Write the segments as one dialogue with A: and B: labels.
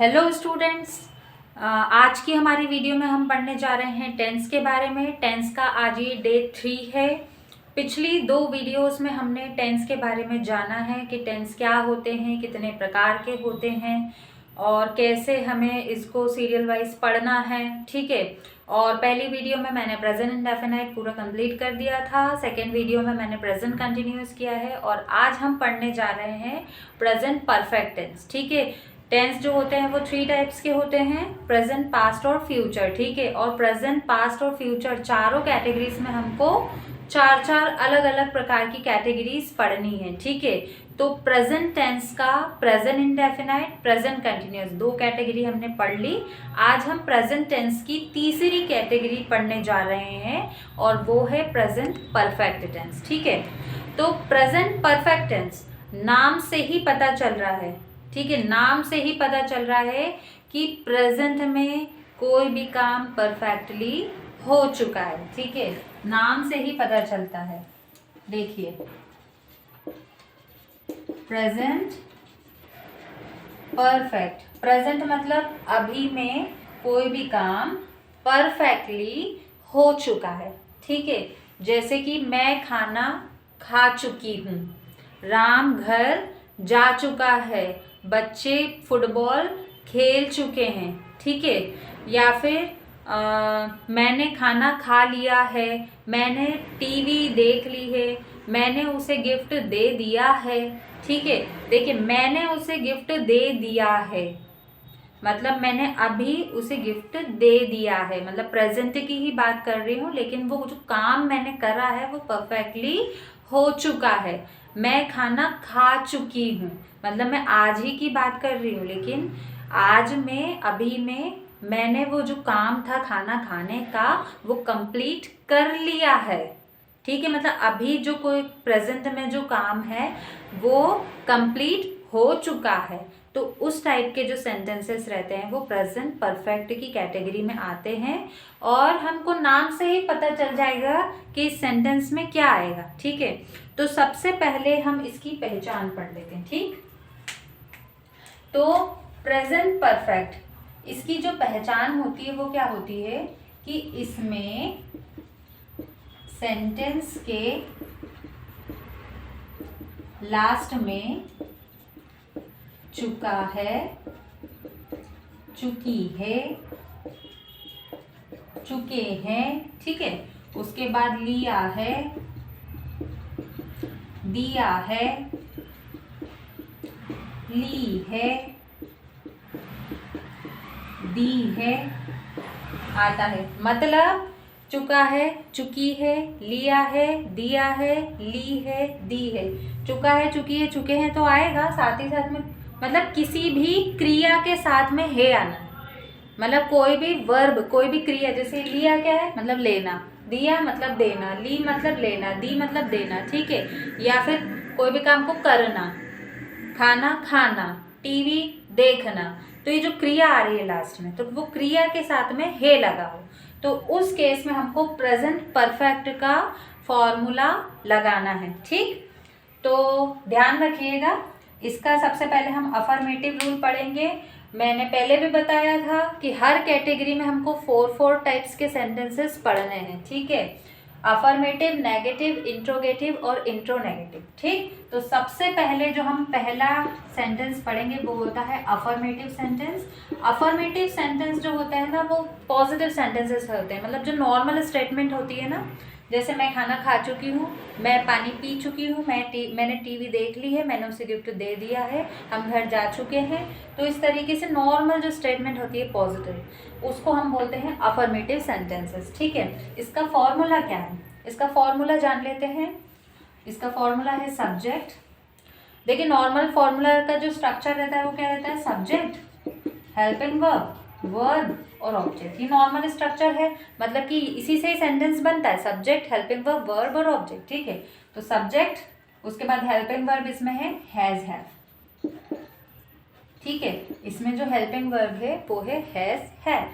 A: Hello students, आज की हमारी वीडियो में हम पढ़ने जा रहे हैं टेंस के बारे में। टेंस का आज ये डे 3 है। पिछली 2 वीडियोस में हमने टेंस के बारे में जाना है कि टेंस क्या होते हैं, कितने प्रकार के होते हैं और कैसे हमें इसको सीरियल वाइज पढ़ना है। ठीक है। और पहली वीडियो में मैंने प्रेजेंट इंडेफिनाइट पूरा कंप्लीट कर दिया था। सेकेंड वीडियो में मैंने प्रेजेंट कंटिन्यूस किया है और आज हम पढ़ने जा रहे हैं प्रेजेंट परफेक्ट टेंस। ठीक है। टेंस जो होते हैं वो 3 टाइप्स के होते हैं, प्रेजेंट, पास्ट और फ्यूचर। ठीक है। और प्रेजेंट, पास्ट और फ्यूचर चारों कैटेगरीज में हमको 4 अलग अलग प्रकार की कैटेगरीज पढ़नी है। ठीक है। तो प्रेजेंट टेंस का present indefinite, present continuous 2 category हमने पढ़ ली। आज हम प्रेजेंट टेंस की तीसरी कैटेगरी पढ़ने जा रहे हैं और वो है प्रेजेंट परफेक्ट टेंस। ठीक है। तो प्रेजेंट परफेक्ट टेंस नाम से ही पता चल रहा है। ठीक है। नाम से ही पता चल रहा है कि प्रेजेंट में कोई भी काम परफेक्टली हो चुका है। ठीक है। नाम से ही पता चलता है। देखिए, प्रेजेंट परफेक्ट, प्रेजेंट मतलब अभी में कोई भी काम परफेक्टली हो चुका है। ठीक है। जैसे कि मैं खाना खा चुकी हूँ, राम घर जा चुका है, बच्चे फुटबॉल खेल चुके हैं। ठीक है। या फिर मैंने खाना खा लिया है, मैंने टीवी देख ली है, मैंने उसे गिफ्ट दे दिया है। ठीक है। देखिए, मैंने उसे गिफ्ट दे दिया है मतलब मैंने अभी उसे गिफ्ट दे दिया है, मतलब प्रेजेंट की ही बात कर रही हूँ, लेकिन वो जो काम मैंने करा है वो परफेक्टली हो चुका है। मैं खाना खा चुकी हूँ मतलब मैं आज ही की बात कर रही हूँ, लेकिन आज में अभी में मैंने वो जो काम था खाना खाने का वो कंप्लीट कर लिया है। ठीक है। मतलब अभी जो कोई प्रेजेंट में जो काम है वो कंप्लीट हो चुका है। तो उस टाइप के जो सेंटेंसेस रहते हैं वो प्रेजेंट परफेक्ट की कैटेगरी में आते हैं और हमको नाम से ही पता चल जाएगा कि इस सेंटेंस में क्या आएगा। ठीक है। तो सबसे पहले हम इसकी पहचान पढ़ लेते हैं। ठीक। तो प्रेजेंट परफेक्ट, इसकी जो पहचान होती है वो क्या होती है कि इसमें सेंटेंस के लास्ट में चुका है, चुकी है, चुके हैं। ठीक है। उसके बाद लिया है, दिया है, ली है, दी है आता है। मतलब चुका है, चुकी है, लिया है, दिया है, ली है, दी है। चुका है, चुकी है, चुके हैं तो आएगा, साथ ही साथ में मतलब किसी भी क्रिया के साथ में है आना है। मतलब कोई भी वर्ब, कोई भी क्रिया, जैसे लिया क्या है मतलब लेना, दिया मतलब देना, ली मतलब लेना, दी मतलब देना। ठीक है। या फिर कोई भी काम को करना, खाना खाना, टीवी देखना, तो ये जो क्रिया आ रही है लास्ट में तो वो क्रिया के साथ में है लगा हो, तो उस केस में हमको प्रेजेंट परफेक्ट का फॉर्मूला लगाना है। ठीक। तो ध्यान रखिएगा, इसका सबसे पहले हम अफर्मेटिव रूल पढ़ेंगे। मैंने पहले भी बताया था कि हर कैटेगरी में हमको 4 टाइप्स के सेंटेंसेस पढ़ने हैं। ठीक है। अफर्मेटिव, नेगेटिव, इंट्रोगेटिव और इंट्रोनेगेटिव। ठीक। तो सबसे पहले जो हम पहला सेंटेंस पढ़ेंगे वो होता है अफर्मेटिव सेंटेंस। अफर्मेटिव सेंटेंस जो होता है ना वो पॉजिटिव सेंटेंसेस होते हैं, मतलब जो नॉर्मल स्टेटमेंट होती है ना, जैसे मैं खाना खा चुकी हूँ, मैं पानी पी चुकी हूँ, मैंने टीवी देख ली है, मैंने उसे गिफ्ट दे दिया है, हम घर जा चुके हैं। तो इस तरीके से नॉर्मल जो स्टेटमेंट होती है पॉजिटिव, उसको हम बोलते हैं अफर्मेटिव सेंटेंसेस। ठीक है। इसका फॉर्मूला क्या है, इसका फॉर्मूला जान लेते हैं। इसका फॉर्मूला है सब्जेक्ट। देखिए, नॉर्मल फॉर्मूला का जो स्ट्रक्चर रहता है वो क्या रहता है, सब्जेक्ट, हेल्पिंग वर्ब, वर्ब और ऑब्जेक्ट। ये नॉर्मल स्ट्रक्चर है, मतलब कि इसी से ही सेंटेंस बनता है, सब्जेक्ट, हेल्पिंग वर्ब, वर्ब और ऑब्जेक्ट। ठीक है। तो सब्जेक्ट, उसके बाद हेल्पिंग वर्ब इसमें है हैज, हैव। ठीक है। इसमें जो हेल्पिंग वर्ब है वो है हैज, हैव।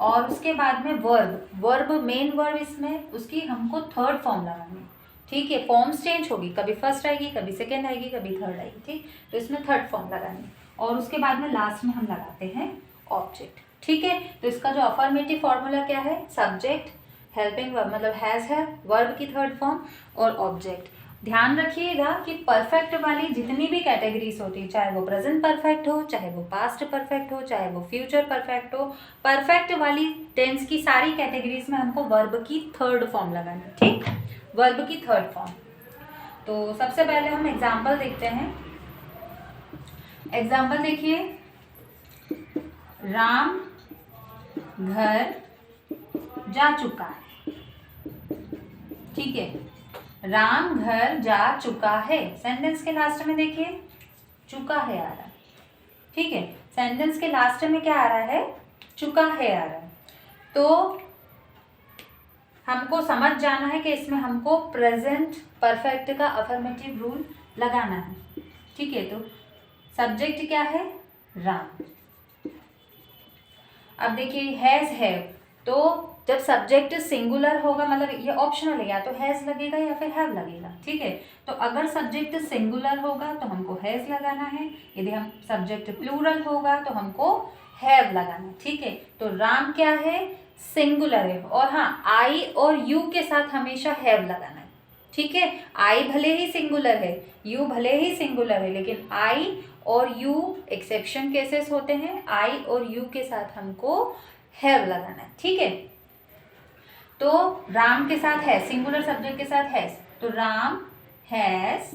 A: और उसके बाद में वर्ब, वर्ब मेन वर्ब इसमें उसकी हमको थर्ड फॉर्म लगानी। ठीक है। फॉर्म्स चेंज होगी, कभी फर्स्ट आएगी, कभी सेकेंड आएगी, कभी थर्ड आएगी। ठीक। तो इसमें थर्ड फॉर्म लगानी। और उसके बाद में लास्ट में हम लगाते हैं ऑब्जेक्ट। ठीक है, तो इसका जो अफर्मेटिव फॉर्मूला क्या है, सब्जेक्ट, हेल्पिंग वर्ब मतलब हैज है, वर्ब की थर्ड फॉर्म और ऑब्जेक्ट। ध्यान रखिएगा कि परफेक्ट वाली जितनी भी कैटेगरीज होती है, चाहे वो प्रेजेंट परफेक्ट हो, चाहे वो पास्ट परफेक्ट हो, चाहे वो फ्यूचर परफेक्ट हो, परफेक्ट वाली टेंस की सारी कैटेगरीज में हमको वर्ब की थर्ड फॉर्म लगानी है। ठीक, वर्ब की थर्ड फॉर्म। तो सबसे पहले हम एग्जाम्पल देखते हैं। एग्जाम्पल देखिए, राम घर जा चुका है। ठीक है, राम घर जा चुका है। सेंटेंस के लास्ट में देखिए चुका है आ रहा है। ठीक है, सेंटेंस के लास्ट में क्या आ रहा है, चुका है आ रहा है। तो हमको समझ जाना है कि इसमें हमको प्रेजेंट परफेक्ट का अफर्मेटिव रूल लगाना है। ठीक है, तो सब्जेक्ट क्या है, राम। अब देखिए हैज है, तो जब सब्जेक्ट सिंगुलर होगा मतलब ये ऑप्शनल है, या तो हैज लगेगा या फिर हैव लगेगा। ठीक है, तो अगर सब्जेक्ट सिंगुलर होगा तो हमको हैज लगाना है, यदि हम सब्जेक्ट प्लूरल होगा तो हमको हैव लगाना है। ठीक है, तो राम क्या है, सिंगुलर है, और हाँ आई और यू के साथ हमेशा हैव लगाना है। ठीक है, आई भले ही सिंगुलर है, यू भले ही सिंगुलर है, लेकिन आई और यू एक्सेप्शन केसेस होते हैं, आई और यू के साथ हमको हैव लगाना है। ठीक है, तो राम के साथ है, सिंगुलर सब्जेक्ट के साथ हैज, तो राम हैज।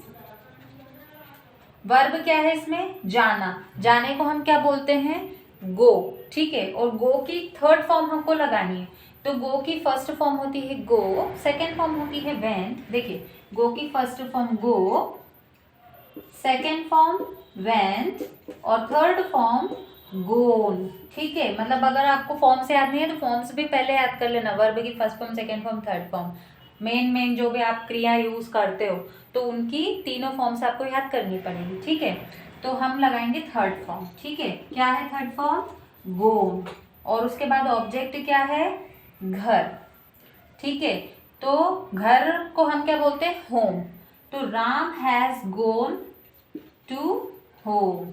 A: वर्ब क्या है इसमें, जाना। जाने को हम क्या बोलते हैं, गो। ठीक है, और गो की थर्ड फॉर्म हमको लगानी है। तो गो की फर्स्ट फॉर्म होती है गो, सेकेंड फॉर्म होती है वेंट। देखिए गो की फर्स्ट फॉर्म गो, सेकेंड फॉर्म वेंट और थर्ड फॉर्म गोन। ठीक है, मतलब अगर आपको फॉर्म से याद नहीं है तो फॉर्म्स भी पहले याद कर लेना, वर्ब की first form, second form, third form. Main जो भी आप क्रिया यूज करते हो तो उनकी तीनों फॉर्म्स आपको याद करनी पड़ेगी। ठीक है, तो हम लगाएंगे थर्ड फॉर्म। ठीक है, क्या है थर्ड फॉर्म, गोन, और उसके बाद ऑब्जेक्ट क्या है, घर। ठीक है, तो घर को हम क्या बोलते हैं, होम। तो Ram has gone to home,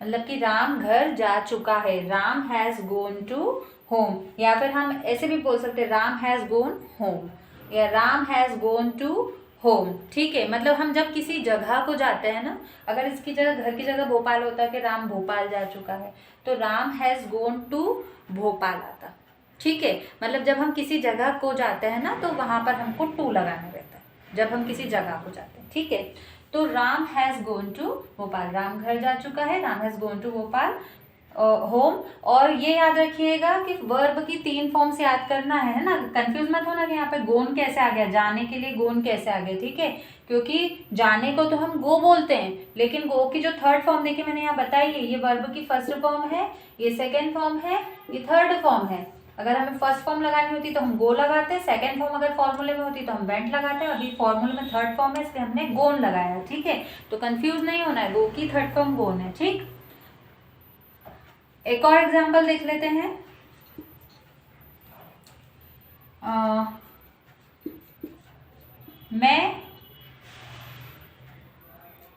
A: मतलब कि राम घर जा चुका है, Ram has gone to home. या फिर हम ऐसे भी बोल सकते हैं राम हैज गोन होम या Ram has gone to home. ठीक है, मतलब हम जब किसी जगह को जाते हैं ना, अगर इसकी जगह घर की जगह भोपाल होता है कि राम भोपाल जा चुका है, तो Ram has gone to Bhopal आता। ठीक है, मतलब जब हम किसी जगह को जाते हैं ना तो वहां पर हमको टू लगाना रहता है जब हम किसी जगह को जाते हैं। ठीक है, तो Ram has gone to Bhopal, Ram घर जा चुका है, Ram has gone to Bhopal home. और ये याद रखिएगा कि वर्ब की तीन फॉर्म्स याद करना है ना, कंफ्यूज मत होना कि यहाँ पे गोन कैसे आ गया, जाने के लिए गोन कैसे आ गया। ठीक है, क्योंकि जाने को तो हम गो बोलते हैं, लेकिन गो की जो थर्ड फॉर्म देखिए मैंने यहाँ बताई है, ये वर्ब की फर्स्ट फॉर्म है, ये सेकेंड फॉर्म है, ये थर्ड फॉर्म है। अगर हमें फर्स्ट फॉर्म लगानी होती तो हम गो लगाते हैं, सेकंड फॉर्म अगर फॉर्मूले में होती तो हम वेंट लगाते हैं, अभी फॉर्मूले में थर्ड फॉर्म है इसलिए हमने गोन लगाया। ठीक है, तो कंफ्यूज नहीं होना है, गो की थर्ड फॉर्म गोन है। ठीक, एक और एग्जांपल देख लेते हैं।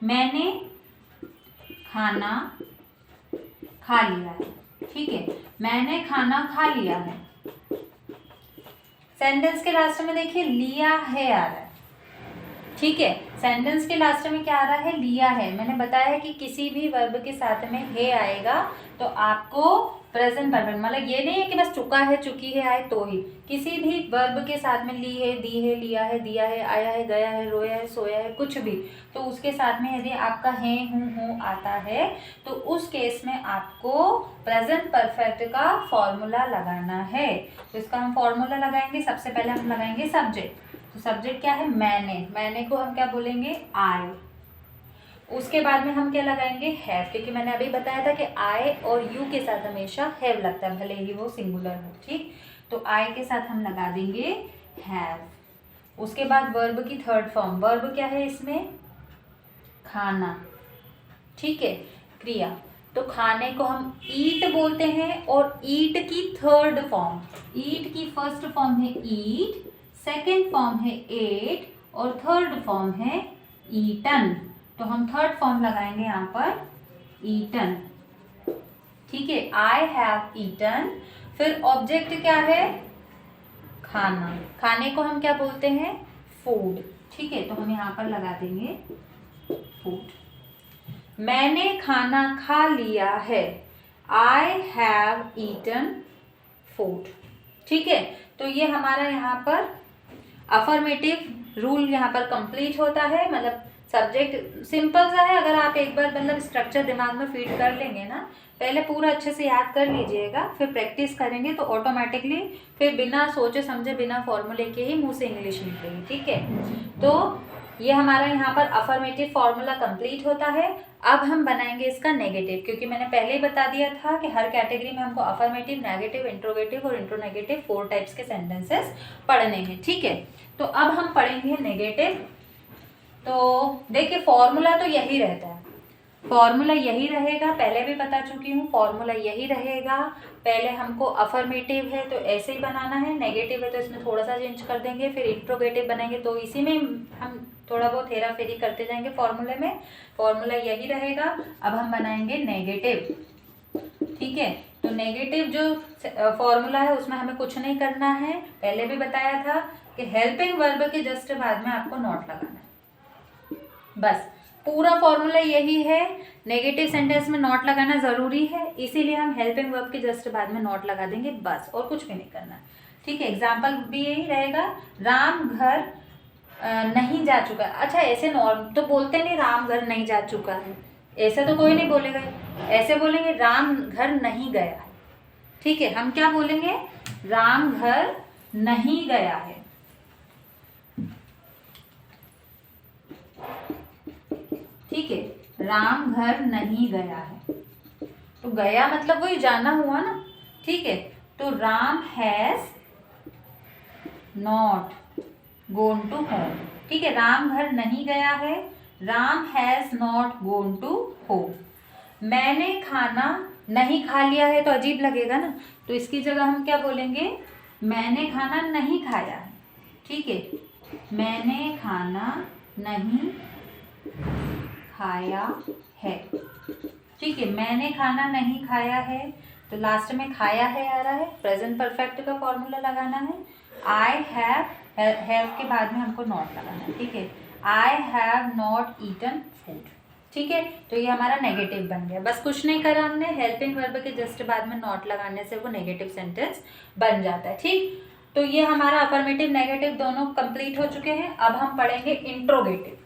A: मैंने खाना खा लिया है। ठीक है, मैंने खाना खा लिया है। सेंटेंस के लास्ट में देखिए लिया है आ रहा है। ठीक है, सेंटेंस के लास्ट में क्या आ रहा है, लिया है। मैंने बताया है कि किसी भी वर्ब के साथ में है आएगा तो आपको प्रेजेंट परफेक्ट, मतलब ये नहीं है कि बस चुका है चुकी है आए तो ही, किसी भी वर्ब के साथ में ली है, दी है, लिया है, दिया है, आया है, गया है, रोया है, सोया है, कुछ भी, तो उसके साथ में यदि आपका है, हूँ आता है तो उस केस में आपको प्रेजेंट परफेक्ट का फॉर्मूला लगाना है। तो इसका हम फॉर्मूला लगाएंगे। सबसे पहले हम लगाएंगे सब्जेक्ट। तो सब्जेक्ट क्या है, मैंने को हम क्या बोलेंगे, आई। उसके बाद में हम क्या लगाएंगे, हैव, क्योंकि मैंने अभी बताया था कि आई और यू के साथ हमेशा हैव लगता है, भले ही वो सिंगुलर हो। ठीक, तो आई के साथ हम लगा देंगे हैव। उसके बाद वर्ब की थर्ड फॉर्म, वर्ब क्या है इसमें, खाना। ठीक है, क्रिया, तो खाने को हम ईट बोलते हैं, और ईट की थर्ड फॉर्म, ईट की फर्स्ट फॉर्म है ईट, सेकेंड फॉर्म है एट और थर्ड फॉर्म है ईटन। तो हम थर्ड फॉर्म लगाएंगे यहाँ पर ईटन, ठीक है, आई हैव ईटन। फिर ऑब्जेक्ट क्या है, खाना, खाने को हम क्या बोलते हैं, फूड, ठीक है, तो हम यहाँ पर लगा देंगे फूड। मैंने खाना खा लिया है, आई हैव ईटन फूड, ठीक है। तो ये हमारा यहाँ पर अफर्मेटिव रूल यहाँ पर कंप्लीट होता है, मतलब सब्जेक्ट सिंपल सा है। अगर आप एक बार मतलब स्ट्रक्चर दिमाग में फीड कर लेंगे ना, पहले पूरा अच्छे से याद कर लीजिएगा, फिर प्रैक्टिस करेंगे तो ऑटोमेटिकली फिर बिना सोचे समझे, बिना फॉर्मूले के ही मुंह से इंग्लिश निकलेगी, ठीक है। तो ये हमारा यहाँ पर अफर्मेटिव फॉर्मूला कंप्लीट होता है। अब हम बनाएंगे इसका नेगेटिव, क्योंकि मैंने पहले ही बता दिया था कि हर कैटेगरी में हमको अफर्मेटिव, नेगेटिव, इंट्रोगेटिव और इंट्रोनेगेटिव 4 टाइप्स के सेंटेंसेस पढ़ने हैं, ठीक है। तो अब हम पढ़ेंगे नेगेटिव। तो देखिए फॉर्मूला तो यही रहता है, फॉर्मूला यही रहेगा, पहले भी बता चुकी हूँ, फॉर्मूला यही रहेगा। पहले हमको अफर्मेटिव है तो ऐसे ही बनाना है, नेगेटिव है तो इसमें थोड़ा सा चेंज कर देंगे, फिर इंट्रोगेटिव बनाएंगे तो इसी में हम थोड़ा बहुत हेरा फेरी करते जाएंगे फॉर्मूले में, फॉर्मूला यही रहेगा। अब हम बनाएंगे नेगेटिव, ठीक है। तो नेगेटिव जो फॉर्मूला है उसमें हमें कुछ नहीं करना है, पहले भी बताया था कि हेल्पिंग वर्ब के जस्ट बाद में आपको नॉट लगाना है, बस पूरा फॉर्मूला यही है। नेगेटिव सेंटेंस में नॉट लगाना ज़रूरी है, इसीलिए हम हेल्पिंग वर्ब के जस्ट बाद में नॉट लगा देंगे, बस, और कुछ भी नहीं करना, ठीक है। एग्जाम्पल भी यही रहेगा, राम घर नहीं जा चुका। अच्छा, ऐसे नॉर्म तो बोलते नहीं राम घर नहीं जा चुका है, ऐसा तो कोई नहीं बोलेगा, ऐसे बोलेंगे राम घर नहीं गया है, ठीक है। हम क्या बोलेंगे, राम घर नहीं गया है, ठीक है, राम घर नहीं गया है। तो गया मतलब वही जाना हुआ ना, ठीक है। तो Ram has not gone to home, ठीक है, राम घर नहीं गया है, Ram has not gone to home. मैंने खाना नहीं खा लिया है तो अजीब लगेगा ना, तो इसकी जगह हम क्या बोलेंगे, मैंने खाना नहीं खाया है, ठीक है, मैंने खाना नहीं खाया है, ठीक है, मैंने खाना नहीं खाया है। तो लास्ट में खाया है आ रहा है, प्रेजेंट परफेक्ट का फॉर्मूला लगाना है। आई हैव के बाद में हमको नॉट लगाना है, ठीक है, I have not eaten food, ठीक है। तो ये हमारा नेगेटिव बन गया, बस कुछ नहीं करा हमने, हेल्पिंग वर्ब के जस्ट बाद में नॉट लगाने से वो नेगेटिव सेंटेंस बन जाता है, ठीक। तो ये हमारा अफर्मेटिव नेगेटिव दोनों कंप्लीट हो चुके हैं। अब हम पढ़ेंगे इंट्रोगेटिव,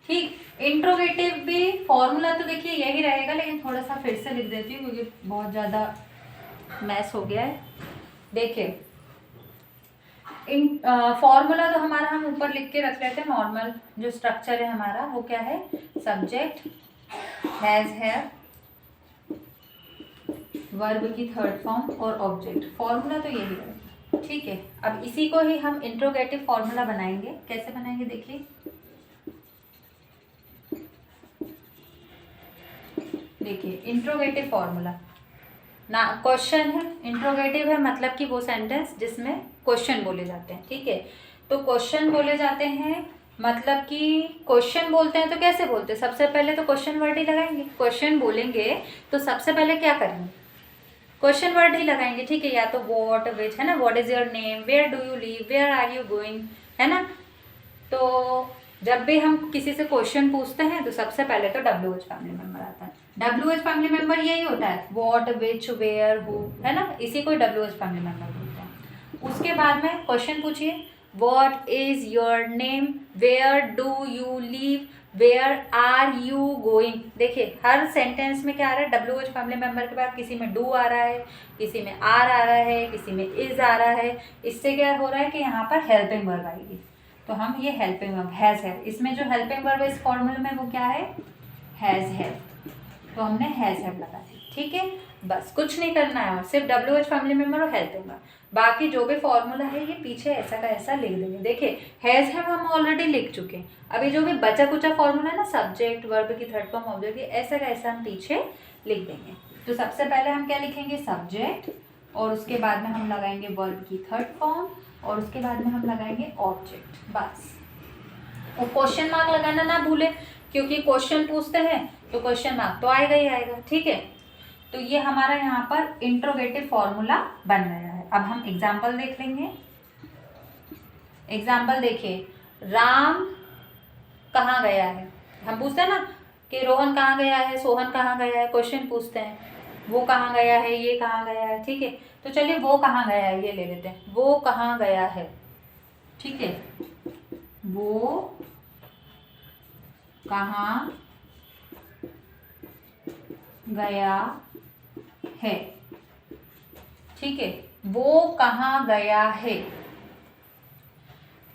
A: ठीक। इंट्रोगेटिव भी फॉर्मूला तो देखिए यही रहेगा, लेकिन थोड़ा सा फिर से लिख देती हूँ क्योंकि बहुत ज़्यादा मैस हो गया है। देखिए फॉर्मूला तो हमारा हम ऊपर लिख के रख लेते हैं, नॉर्मल जो स्ट्रक्चर है हमारा वो क्या है, सब्जेक्ट, हैज हैव, वर्ब की थर्ड फॉर्म और ऑब्जेक्ट। फॉर्मूला तो यही है, ठीक है। अब इसी को ही हम इंट्रोगेटिव फॉर्मूला बनाएंगे, कैसे बनाएंगे देखिए। देखिए इंट्रोगेटिव फॉर्मूला ना, क्वेश्चन है, इंट्रोगेटिव है मतलब कि वो सेंटेंस जिसमें क्वेश्चन बोले जाते हैं, ठीक है। तो क्वेश्चन बोले जाते हैं मतलब कि क्वेश्चन बोलते हैं तो कैसे बोलते हैं, सबसे पहले तो क्वेश्चन वर्ड ही लगाएंगे। क्वेश्चन बोलेंगे तो सबसे पहले क्या करेंगे, क्वेश्चन वर्ड ही लगाएंगे, ठीक है। या तो व्हाट, विच, है ना, what is your name, where do you live, where are you going, है ना। तो जब भी हम किसी से क्वेश्चन पूछते हैं तो सबसे पहले तो WH फैमिली मेंबर आता है। WH फैमिली मेंबर यही होता है, व्हाट, विच, वेयर, हु, है ना, इसी को WH फैमिली मेंबर बोलते हैं। उसके बाद में क्वेश्चन पूछिए, what is your name, where do you live, where are you going. देखिए हर सेंटेंस में क्या आ रहा है, WH फैमिली मेंबर के बाद किसी में डू आ रहा है, किसी में आर आ रहा है, किसी में इज आ रहा है। इससे क्या हो रहा है कि यहाँ पर हेल्पिंग वर्ब आएगी, तो हम ये हेल्पिंग वर्ब हैज़ है, इसमें जो हेल्पिंग वर्ब है इस फॉर्मूले में वो क्या है, हैज़ है, तो हमने हैज़ है लगा दी, ठीक है। बस कुछ नहीं करना है, और सिर्फ WH फैमिली मेंबर और हेल्पिंग वर्ब, बाकी जो भी फॉर्मूला है ये पीछे ऐसा का ऐसा लिख देंगे। देखिए हैज़ है हम ऑलरेडी लिख चुके हैं, अभी जो भी बचा कुचा फॉर्मूला है ना, सब्जेक्ट, वर्ब की थर्ड फॉर्म, ऑब्जेक्ट, ऐसा का ऐसा हम पीछे लिख देंगे। तो सबसे पहले हम क्या लिखेंगे, सब्जेक्ट, और उसके बाद में हम लगाएंगे वर्ब की थर्ड फॉर्म, और उसके बाद में हम लगाएंगे ऑब्जेक्ट, बस। और क्वेश्चन मार्क लगाना ना भूलें, क्योंकि क्वेश्चन पूछते हैं तो क्वेश्चन मार्क तो आएगा ही आएगा। ठीक है, तो ये हमारा यहाँ पर इंट्रोगेटिव फॉर्मूला बन गया है। अब हम एग्जाम्पल देख लेंगे। एग्जाम्पल देखिए, राम कहाँ गया है। हम पूछते हैं ना कि रोहन कहाँ गया है, सोहन कहाँ गया है, क्वेश्चन पूछते हैं। वो कहाँ गया है, ये कहाँ गया है। ठीक है, तो चलिए वो कहाँ गया है ये ले लेते हैं। वो कहाँ गया है। ठीक है, वो कहाँ गया है। ठीक है, वो कहाँ गया है।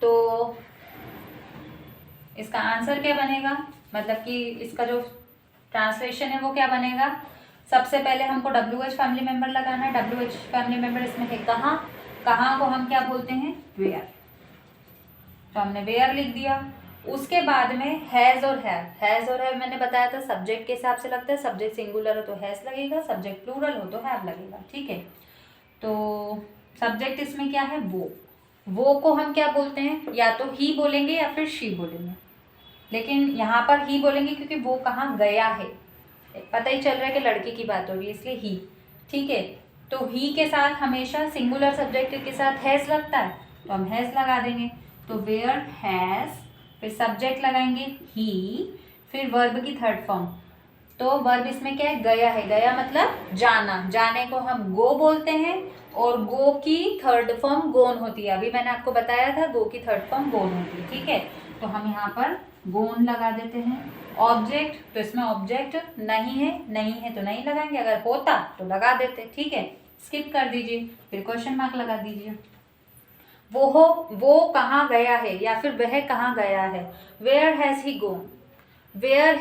A: तो इसका आंसर क्या बनेगा, मतलब कि इसका जो ट्रांसलेशन है वो क्या बनेगा। सबसे पहले हमको WH फैमिली मेंबर लगाना है। WH फैमिली मेंबर इसमें है कहाँ। कहाँ को हम क्या बोलते हैं, वेयर। तो हमने वेयर लिख दिया। उसके बाद में हैज़ और हैव। हैज़ और हैव मैंने बताया था सब्जेक्ट के हिसाब से लगता है। सब्जेक्ट सिंगुलर हो तो हैज़ लगेगा, सब्जेक्ट प्लूरल हो तो हैव लगेगा। ठीक है, तो सब्जेक्ट इसमें क्या है, वो को हम क्या बोलते हैं, या तो ही बोलेंगे या फिर शी बोलेंगे, लेकिन यहाँ पर ही बोलेंगे क्योंकि वो कहाँ गया है। पता ही चल रहा है कि लड़की की बात हो रही है, इसलिए ही। ठीक है, तो ही के साथ हमेशा सिंगुलर सब्जेक्ट के साथ हैज़ लगता है, तो हम हैज़ लगा देंगे। तो वेयर हैज़, फिर सब्जेक्ट लगाएंगे ही, फिर वर्ब की थर्ड फॉर्म। तो वर्ब इसमें क्या है, गया है। गया मतलब जाना। जाने को हम गो बोलते हैं, और गो की थर्ड फॉर्म गोन होती है। अभी मैंने आपको बताया था गो की थर्ड फॉर्म गोन होती है। ठीक है, तो हम यहाँ पर गोन लगा देते हैं। ऑब्जेक्ट, तो इसमें ऑब्जेक्ट नहीं है, नहीं है तो नहीं लगाएंगे, अगर होता तो लगा देते। ठीक है, स्किप कर दीजिए, फिर क्वेश्चन मार्क लगा दीजिए। वो कहाँ गया है या फिर वह कहाँ गया है। Where has he gone, where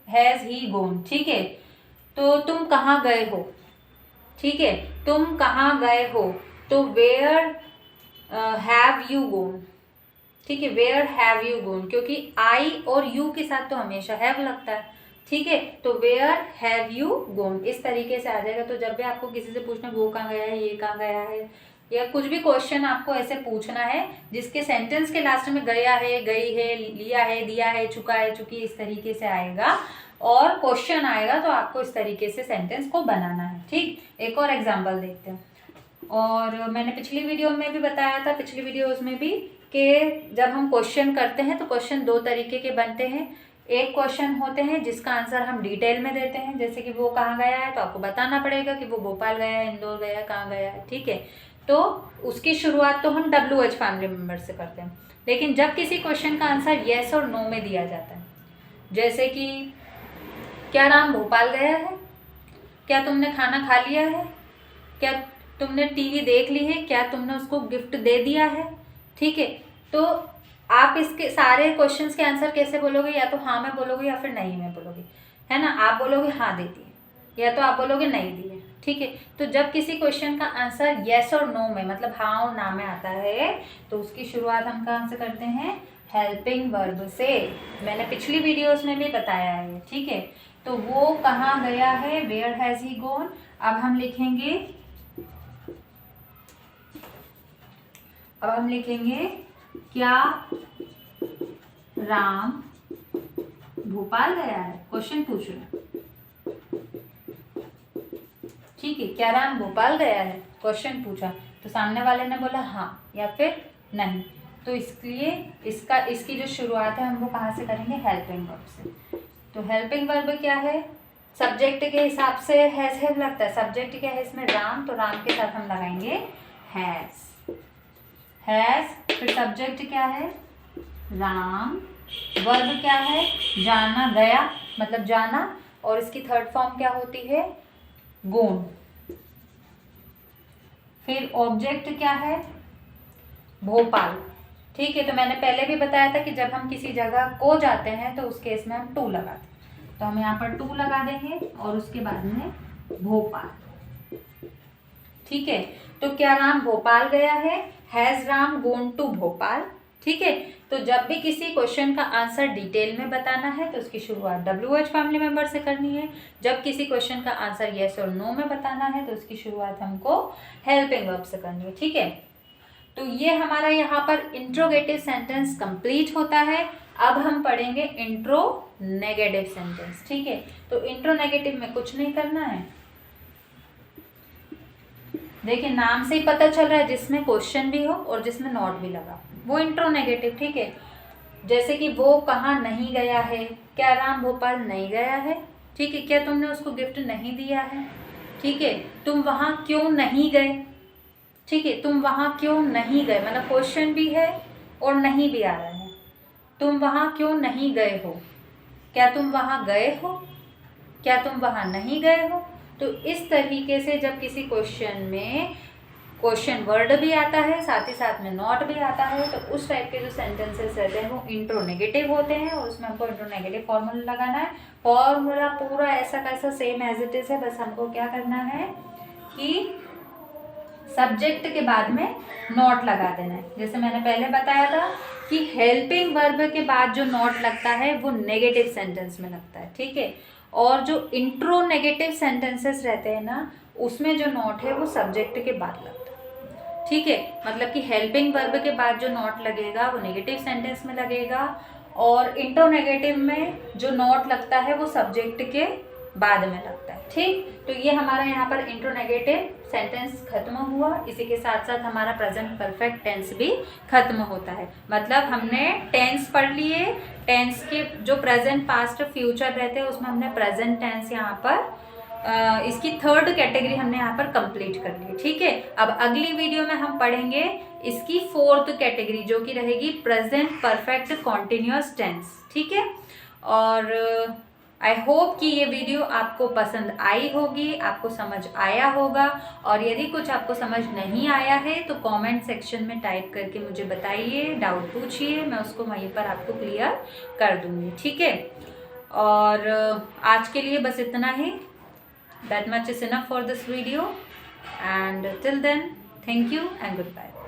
A: has he gone. ठीक है, तो तुम कहाँ गए हो। ठीक है, तुम कहाँ गए हो, तो वेयर हैव यू गोन। ठीक है, वेयर हैव यू गोन, क्योंकि आई और यू के साथ तो हमेशा हैव लगता है। ठीक है, तो वेयर हैव यू गोन इस तरीके से आ जाएगा। तो जब भी आपको किसी से पूछना वो कहाँ गया है, ये कहाँ गया है, या कुछ भी क्वेश्चन आपको ऐसे पूछना है जिसके सेंटेंस के लास्ट में गया है, गई है, लिया है, दिया है, चुका है, चुकी, इस तरीके से आएगा और क्वेश्चन आएगा, तो आपको इस तरीके से सेंटेंस को बनाना है। ठीक, एक और एग्जाम्पल देखते हैं। और मैंने पिछली वीडियो में भी बताया था, पिछली वीडियोज़ में भी, कि जब हम क्वेश्चन करते हैं तो क्वेश्चन दो तरीके के बनते हैं। एक क्वेश्चन होते हैं जिसका आंसर हम डिटेल में देते हैं, जैसे कि वो कहाँ गया है, तो आपको बताना पड़ेगा कि वो भोपाल गया है, इंदौर गया है, कहाँ गया है। ठीक है, तो उसकी शुरुआत तो हम WH फैमिली मेम्बर से करते हैं। लेकिन जब किसी क्वेश्चन का आंसर येस और नो में दिया जाता है, जैसे कि क्या राम भोपाल गया है, क्या तुमने खाना खा लिया है, क्या तुमने टीवी देख ली है, क्या तुमने उसको गिफ्ट दे दिया है। ठीक है, तो आप इसके सारे क्वेश्चंस के आंसर कैसे बोलोगे, या तो हाँ में बोलोगे या फिर नहीं में बोलोगे, है ना। आप बोलोगे हाँ दी है, या तो आप बोलोगे नहीं दी है। ठीक है, तो जब किसी क्वेश्चन का आंसर येस और नो में, मतलब हाँ और ना में आता है, तो उसकी शुरुआत हम कहाँ से करते हैं, हेल्पिंग वर्ब से। मैंने पिछली वीडियोस में भी बताया है। ठीक है, तो वो कहाँ गया है, वेयर हैज़ ही गॉन। अब हम लिखेंगे क्या राम भोपाल गया है, क्वेश्चन पूछ रहे हैं। ठीक है, क्या राम भोपाल गया है, क्वेश्चन पूछा, तो सामने वाले ने बोला हाँ या फिर नहीं, तो इसलिए इसकी जो शुरुआत है हम वो कहाँ से करेंगे, हेल्पिंग वर्ब से। तो हेल्पिंग वर्ब क्या है, सब्जेक्ट के हिसाब से हैज़ हैव लगता है। सब्जेक्ट क्या है इसमें, राम, तो राम के साथ हम लगाएंगे हैज़। फिर सब्जेक्ट क्या है, राम। वर्ब क्या है, जाना, गया, मतलब जाना, और इसकी थर्ड फॉर्म क्या होती है, गोन। फिर ऑब्जेक्ट क्या है, भोपाल। ठीक है, तो मैंने पहले भी बताया था कि जब हम किसी जगह को जाते हैं तो उस केस में हम टू लगाते हैं, तो हम यहाँ पर टू लगा देंगे और उसके बाद में भोपाल। ठीक है, तो क्या राम भोपाल गया है, has Ram gone to Bhopal. ठीक है, तो जब भी किसी क्वेश्चन का आंसर डिटेल में बताना है तो उसकी शुरुआत WH फैमिली मेंबर से करनी है। जब किसी क्वेश्चन का आंसर येस और नो में बताना है तो उसकी शुरुआत हमको हेल्पिंग वर्ब से करनी है। ठीक है, तो ये हमारा यहाँ पर इंट्रोगेटिव सेंटेंस कंप्लीट होता है। अब हम पढ़ेंगे नेगेटिव सेंटेंस। ठीक है, तो इंट्रोनेगेटिव में कुछ नहीं करना है। देखिए नाम से ही पता चल रहा है, जिसमें क्वेश्चन भी हो और जिसमें नॉट भी लगा वो इंट्रोनेगेटिव। ठीक है, जैसे कि वो कहाँ नहीं गया है, क्या राम भोपाल नहीं गया है। ठीक है, क्या तुमने उसको गिफ्ट नहीं दिया है। ठीक है, तुम वहाँ क्यों नहीं गए। ठीक है, तुम वहाँ क्यों नहीं गए, मतलब क्वेश्चन भी है और नहीं भी आ रहा है। तुम वहाँ क्यों नहीं गए हो, क्या तुम वहाँ गए हो, क्या तुम वहाँ नहीं गए हो। तो इस तरीके से जब किसी क्वेश्चन में क्वेश्चन वर्ड भी आता है, साथ ही साथ में नॉट भी आता है, तो उस टाइप के जो सेंटेंसेस रहते हैं वो इंट्रोनेगेटिव होते हैं और उसमें हमको इंट्रोनेगेटिव फॉर्मूला लगाना है। फॉर्मूला पूरा ऐसा कैसा सेम एज इट इज है, बस हमको क्या करना है कि सब्जेक्ट के बाद में नॉट लगा देना है। जैसे मैंने पहले बताया था कि हेल्पिंग वर्ब के बाद जो नॉट लगता है वो नेगेटिव सेंटेंस में लगता है। ठीक है, और जो इंट्रोनेगेटिव सेंटेंसेस रहते हैं ना, उसमें जो नॉट है वो सब्जेक्ट के बाद लगता है। ठीक है, मतलब कि हेल्पिंग वर्ब के बाद जो नॉट लगेगा वो नेगेटिव सेंटेंस में लगेगा और इंट्रोनेगेटिव में जो नॉट लगता है वो सब्जेक्ट के बाद में लगता है। ठीक, तो ये हमारा यहाँ पर इंट्रोनेगेटिव सेंटेंस खत्म हुआ। इसी के साथ साथ हमारा प्रेजेंट परफेक्ट टेंस भी खत्म होता है। मतलब हमने टेंस पढ़ लिए, टेंस के जो प्रेजेंट पास्ट फ्यूचर रहते हैं उसमें हमने प्रेजेंट टेंस यहाँ पर इसकी थर्ड कैटेगरी हमने यहाँ पर कंप्लीट कर ली। ठीक है, अब अगली वीडियो में हम पढ़ेंगे इसकी फोर्थ कैटेगरी जो कि रहेगी प्रेजेंट परफेक्ट कॉन्टिन्यूअस टेंस। ठीक है, और आई होप कि ये वीडियो आपको पसंद आई होगी, आपको समझ आया होगा। और यदि कुछ आपको समझ नहीं आया है तो कमेंट सेक्शन में टाइप करके मुझे बताइए, डाउट पूछिए, मैं उसको वहीं पर आपको क्लियर कर दूँगी। ठीक है, और आज के लिए बस इतना ही। That much is enough for this video, and till then, thank you and goodbye.